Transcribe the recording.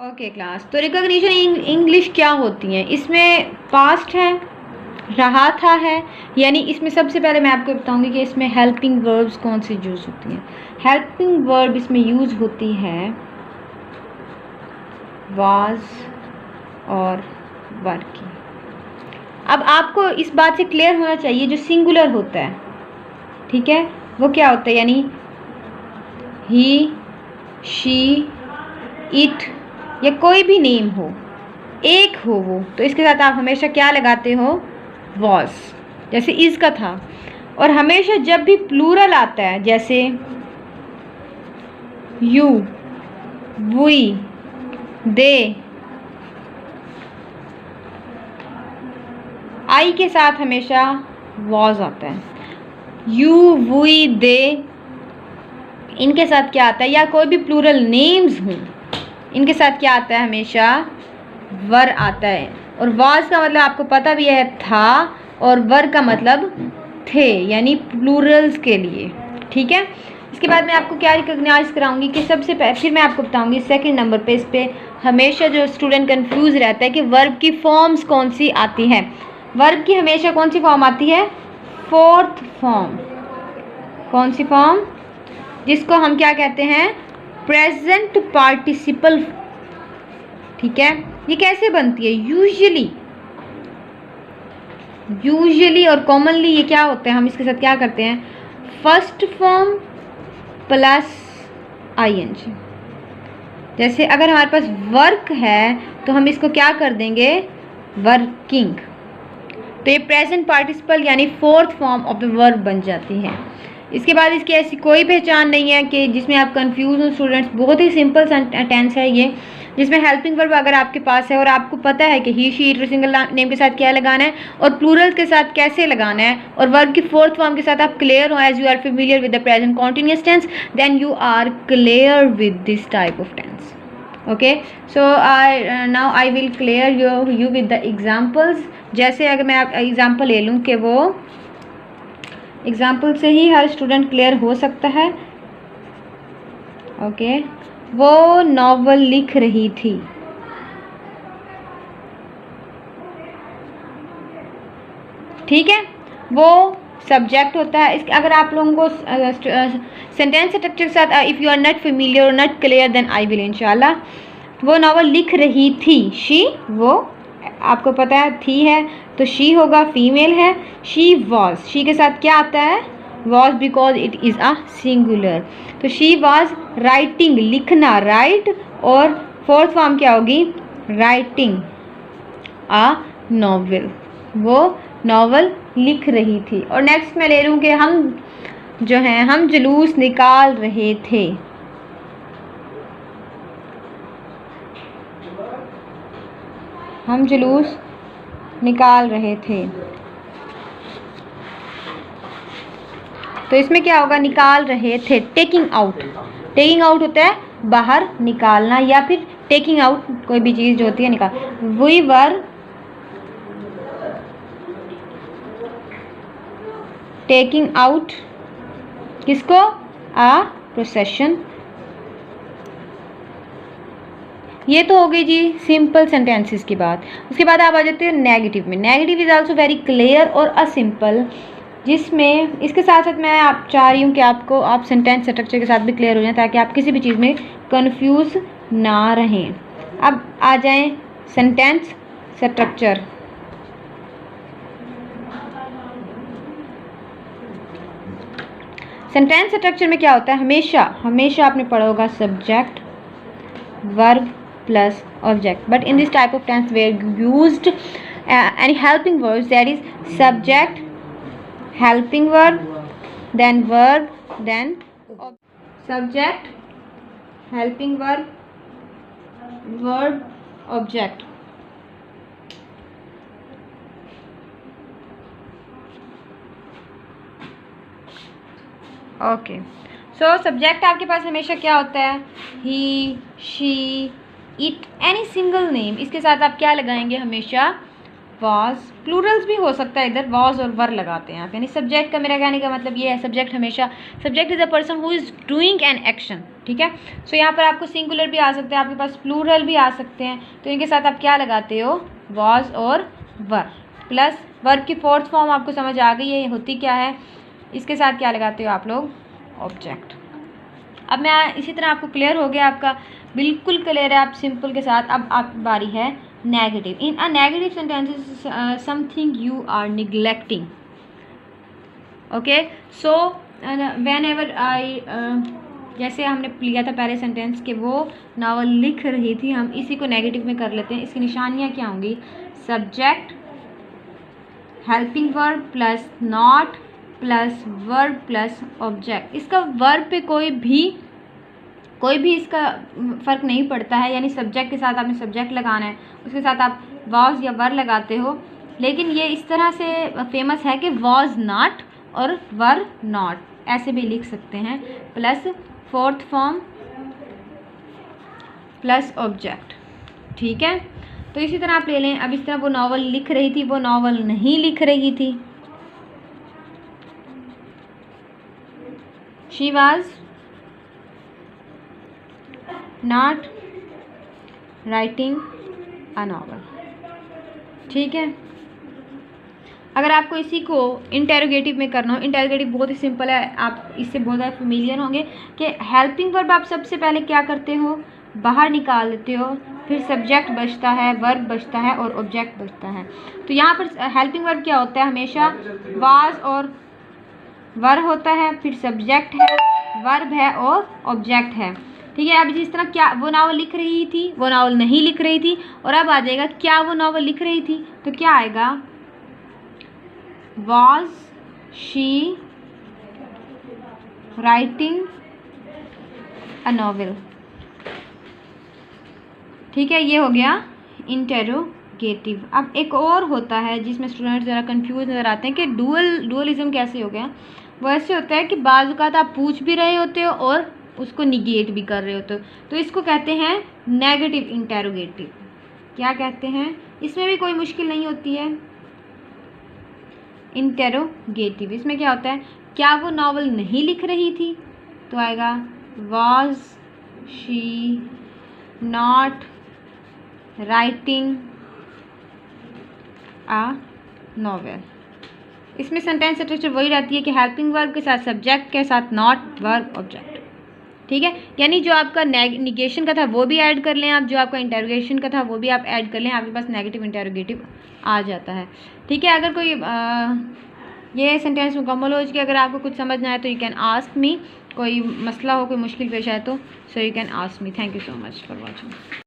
Okay class, तो recognition English क्या होती है? इसमें पास्ट है, रहा था है, यानी इसमें सबसे पहले मैं आपको बताऊंगी कि इसमें हेल्पिंग वर्ब्स कौन सी यूज़ होती हैं। हेल्पिंग वर्ब इसमें यूज़ होती है वाज और वर की। अब आपको इस बात से क्लियर होना चाहिए, जो सिंगुलर होता है, ठीक है, वो क्या होता है, यानी ही, शी, इट या कोई भी नेम हो, एक हो वो, तो इसके साथ आप हमेशा क्या लगाते हो? वॉज, जैसे इज का था। और हमेशा जब भी प्लूरल आता है, जैसे यू, वी, दे, आई के साथ हमेशा वॉज आता है। यू, वी, दे, इनके साथ क्या आता है, या कोई भी प्लूरल नेम्स हों, इनके साथ क्या आता है? हमेशा वर आता है। और वाज का मतलब आपको पता भी है, था, और वर का मतलब थे, यानी प्लूरल्स के लिए, ठीक है। इसके बाद मैं आपको क्या रिकॉग्नाइज कराऊंगी कि सबसे पहले, फिर मैं आपको बताऊंगी सेकंड नंबर पे, इस पे हमेशा जो स्टूडेंट कंफ्यूज रहता है कि वर्ब की फॉर्म्स कौन सी आती हैं। वर्ब की हमेशा कौन सी फॉर्म आती है? Fourth form. कौन सी फॉर्म? जिसको हम क्या कहते हैं? प्रेजेंट पार्टिसिपल, ठीक है। ये कैसे बनती है? यूजुअली और कॉमनली ये क्या होते हैं, हम इसके साथ क्या करते हैं? First form plus ING. जैसे अगर हमारे पास वर्क है तो हम इसको क्या कर देंगे? वर्किंग। तो ये प्रेजेंट पार्टिसिपल यानी fourth form of the verb बन जाती है। इसके बाद इसकी ऐसी कोई पहचान नहीं है कि जिसमें आप कंफ्यूज हो स्टूडेंट्स। बहुत ही सिंपल टेंस है ये, जिसमें हेल्पिंग वर्ब अगर आपके पास है और आपको पता है कि ही, शी, इट सिंगल नेम के साथ क्या लगाना है और प्लूरल के साथ कैसे लगाना है, और वर्ब की फोर्थ फॉर्म के साथ आप क्लियर हो, as you are familiar with the present continuous tense, then you are clear with this type of tense. Okay, so now I will clear you with the examples. जैसे अगर मैं example ले लूँ कि वो एग्जाम्पल से ही हर student clear हो सकता है। ओके, वो नॉवल लिख रही थी। ठीक है, वो सब्जेक्ट होता है। इस अगर आप लोगों को सेंटेंस स्ट्रक्चर के साथ if you are not familiar और not clear, then I will इंशाल्लाह। वो नॉवल लिख रही थी, शी, वो आपको पता है थी है तो शी होगा, फीमेल है। शी वॉज, शी के साथ क्या आता है? Was, because it is a singular. तो शी वॉज राइटिंग, लिखना, राइट, और फोर्थ फॉर्म क्या होगी? राइटिंग अ नॉवल, वो नॉवल लिख रही थी। और नेक्स्ट मैं ले लूँ कि हम जो हैं, हम जुलूस निकाल रहे थे। हम जुलूस निकाल रहे थे, तो इसमें क्या होगा? निकाल रहे थे, टेकिंग आउट। टेकिंग आउट होता है बाहर निकालना, या फिर टेकिंग आउट कोई भी चीज़ जो होती है निकाल। वी वर टेकिंग आउट किसको? आ प्रोसेशन। ये तो हो गई जी सिंपल सेंटेंसेस की बात। उसके बाद आप आ जाते हैं नेगेटिव में। Negative is also very clear और अ सिंपल, जिसमें इसके साथ साथ मैं आप चाह रही हूँ कि आपको आप सेंटेंस स्ट्रक्चर के साथ भी क्लियर हो जाए, ताकि आप किसी भी चीज़ में कंफ्यूज ना रहें। अब आ जाएं सेंटेंस स्ट्रक्चर। सेंटेंस स्ट्रक्चर में क्या होता है? हमेशा आपने पढ़ा होगा subject, verb plus object, but in this type of tense we used any helping words, that is subject, helping verb, then verb, then subject, helping verb, verb, object. Okay, so subject आपके पास हमेशा क्या होता है? He, she, it, any single name. इसके साथ आप क्या लगाएंगे? हमेशा वॉज, प्लूरल्स भी हो सकता है, इधर वॉज और वर लगाते हैं आप, यानी सब्जेक्ट का मेरा कहने का मतलब ये है, सब्जेक्ट हमेशा, subject is a person who is doing an action, ठीक है। सो यहाँ पर आपको सिंगुलर भी आ सकते हैं, आपके पास प्लूरल भी आ सकते हैं, तो इनके साथ आप क्या लगाते हो, वॉज और वर, प्लस वर्ब की फोर्थ फॉर्म आपको समझ आ गई है ये होती क्या है, इसके साथ क्या लगाते हो आप लोग, ऑब्जेक्ट। अब मैं इसी तरह आपको क्लियर हो गया, आपका बिल्कुल क्लियर है, आप सिंपल के साथ। अब आपकी बारी है negative. In a negative sentence something you are neglecting, okay. So whenever I, जैसे हमने लिया था पहले सेंटेंस के वो नावल लिख रही थी, हम इसी को नेगेटिव में कर लेते हैं। इसकी निशानियाँ क्या होंगी, subject, helping verb plus not plus verb plus object. इसका वर्ब पे कोई भी इसका फ़र्क नहीं पड़ता है, यानी सब्जेक्ट के साथ आपने सब्जेक्ट लगाना है, उसके साथ आप वॉज या वर लगाते हो, लेकिन ये इस तरह से फेमस है कि वॉज नॉट और वर नॉट ऐसे भी लिख सकते हैं, plus fourth form plus object, ठीक है। तो इसी तरह आप ले लें। अब इस तरह वो नावल लिख रही थी, वो नावल नहीं लिख रही थी, she was not writing a novel, ठीक है। अगर आपको इसी को इंटेरोगेटिव में करना हो, इंटेरोगेटिव बहुत ही सिंपल है, आप इससे बहुत ज़्यादा फेमिलियर होंगे कि हेल्पिंग वर्ब आप सबसे पहले क्या करते हो, बाहर निकाल देते हो, फिर सब्जेक्ट बचता है, वर्ब बचता है और ऑब्जेक्ट बचता है। तो यहाँ पर हेल्पिंग वर्ब क्या होता है, हमेशा वाज और वर होता है, फिर सब्जेक्ट है, वर्ब है और ऑब्जेक्ट है, ठीक है। अब जिस तरह क्या वो नावल लिख रही थी, वो नावल नहीं लिख रही थी, और अब आ जाएगा क्या वो नावल लिख रही थी, तो क्या आएगा, was she writing a novel, ठीक है। ये हो गया इंटेरोगेटिव। अब एक और होता है जिसमें स्टूडेंट ज़रा कंफ्यूज नज़र आते हैं कि डुअलिज्म कैसे हो गया। वो ऐसे होता है कि बाज़ औक़ात आप पूछ भी रहे होते हो और उसको निगेट भी कर रहे होते हो, तो इसको कहते हैं नेगेटिव इंटेरोगेटिव। क्या कहते हैं, इसमें भी कोई मुश्किल नहीं होती है, इंटेरोगेटिव। इसमें क्या होता है, क्या वो नावल नहीं लिख रही थी, तो आएगा was she not writing a novel. इसमें सेंटेंस स्ट्रक्चर वही रहती है कि हेल्पिंग वर्ब के साथ सब्जेक्ट के साथ नॉट वर्ब ऑब्जेक्ट, ठीक है। यानी जो आपका निगेशन का था वो भी ऐड कर लें आप, जो आपका इंटेरोगेशन का था वो भी आप ऐड कर लें, आपके पास नेगेटिव इंटेरोगेटिव आ जाता है, ठीक है। अगर कोई ये सेंटेंस मुकम्मल हो चुकी, अगर आपको कुछ समझ ना आए तो यू कैन आस्क मी, कोई मसला हो, कोई मुश्किल पेश आए तो so you can ask me. Thank you so much for watching.